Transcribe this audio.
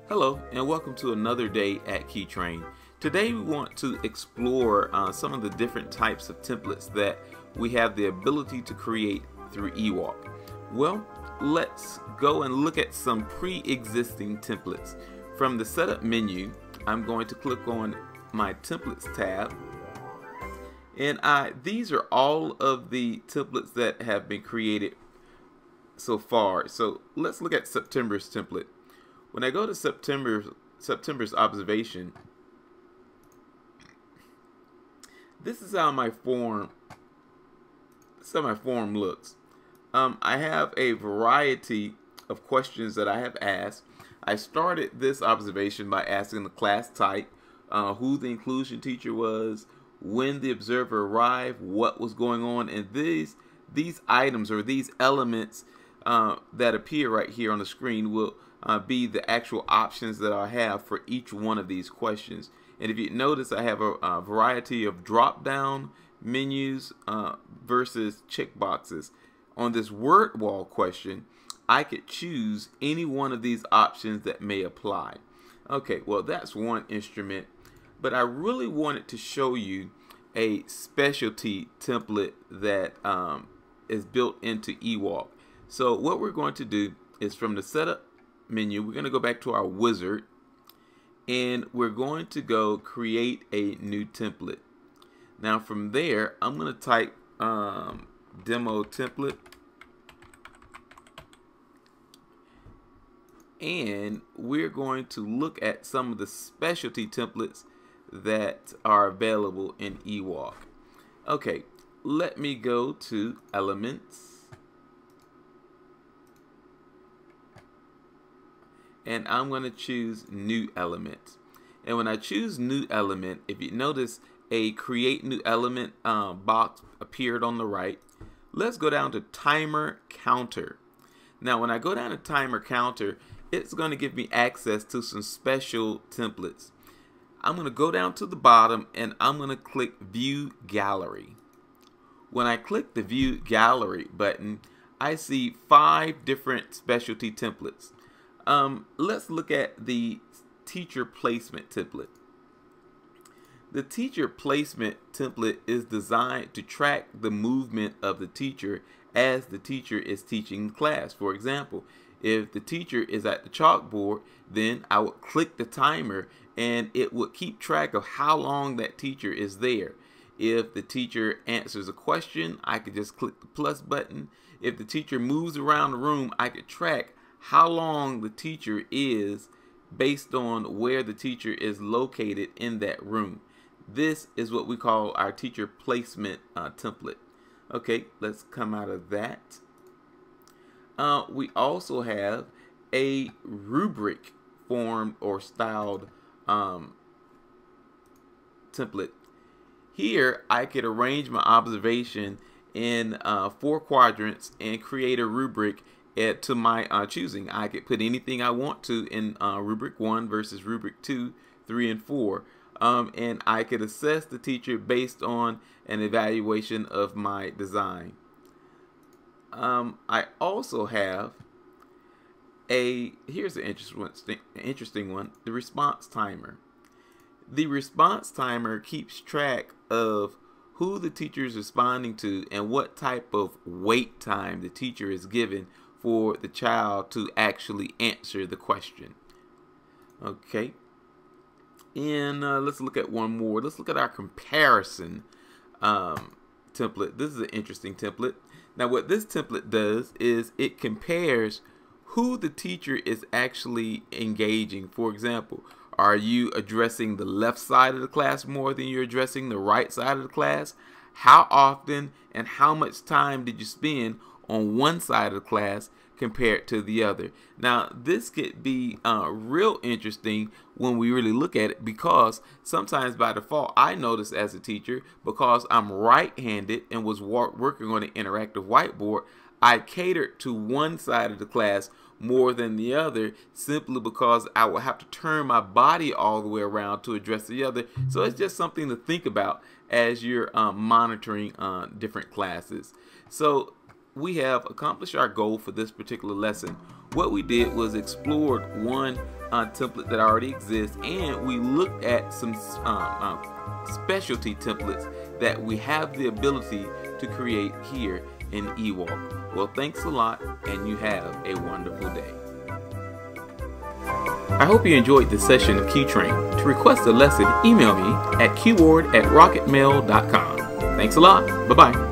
Hello and welcome to another day at KeyTrain. Today we want to explore some of the different types of templates that we have the ability to create through eWalk. Well, let's go and look at some pre-existing templates. From the setup menu, I'm going to click on my templates tab, and these are all of the templates that have been created so far. So let's look at September's template. When I go to September's observation, this is how my form looks. I have a variety of questions that I have asked. I started this observation by asking the class type, who the inclusion teacher was, when the observer arrived, what was going on, and these items or these elements that appear right here on the screen will be the actual options that I have for each one of these questions. And if you notice, I have a variety of drop-down menus versus checkboxes. On this word wall question, I could choose any one of these options that may apply. Okay, well, that's one instrument, but I really wanted to show you a specialty template that is built into eWalk. So what we're going to do is, from the setup menu, we're going to go back to our wizard, and we're going to go create a new template. Now from there, I'm going to type demo template, and we're going to look at some of the specialty templates that are available in eWalk. Okay, let me go to elements, and I'm going to choose new element. And when I choose new element, if you notice, a create new element box appeared on the right. Let's go down to timer counter. Now when I go down to timer counter, it's going to give me access to some special templates. I'm going to go down to the bottom and I'm going to click view gallery. When I click the view gallery button, I see 5 different specialty templates. Let's look at the teacher placement template. The teacher placement template is designed to track the movement of the teacher as the teacher is teaching the class. For example, if the teacher is at the chalkboard, then I would click the timer and it would keep track of how long that teacher is there. If the teacher answers a question, I could just click the plus button. If the teacher moves around the room, I could track how long the teacher is based on where the teacher is located in that room. This is what we call our teacher placement template. Okay, let's come out of that. We also have a rubric formed or styled template. Here I could arrange my observation in 4 quadrants and create a rubric to my choosing. I could put anything I want to in rubric 1 versus rubric 2, 3, and 4. And I could assess the teacher based on an evaluation of my design. I also have here's an interesting one, the response timer. The response timer keeps track of who the teacher is responding to and what type of wait time the teacher is given for the child to actually answer the question. Okay, and let's look at one more. Let's look at our comparison template. This is an interesting template. Now what this template does is it compares who the teacher is actually engaging. For example, are you addressing the left side of the class more than you're addressing the right side of the class? How often and how much time did you spend on one side of the class compared to the other? Now this could be real interesting when we really look at it, because sometimes by default I notice as a teacher, because I'm right-handed and was working on an interactive whiteboard, I catered to one side of the class more than the other simply because I will have to turn my body all the way around to address the other. So it's just something to think about as you're monitoring different classes. So we have accomplished our goal for this particular lesson. What we did was explored one template that already exists, and we looked at some specialty templates that we have the ability to create here in eWalk. Well, thanks a lot, and you have a wonderful day. I hope you enjoyed this session of QTrain. To request a lesson, email me at qward@rocketmail.com. Thanks a lot. Bye-bye.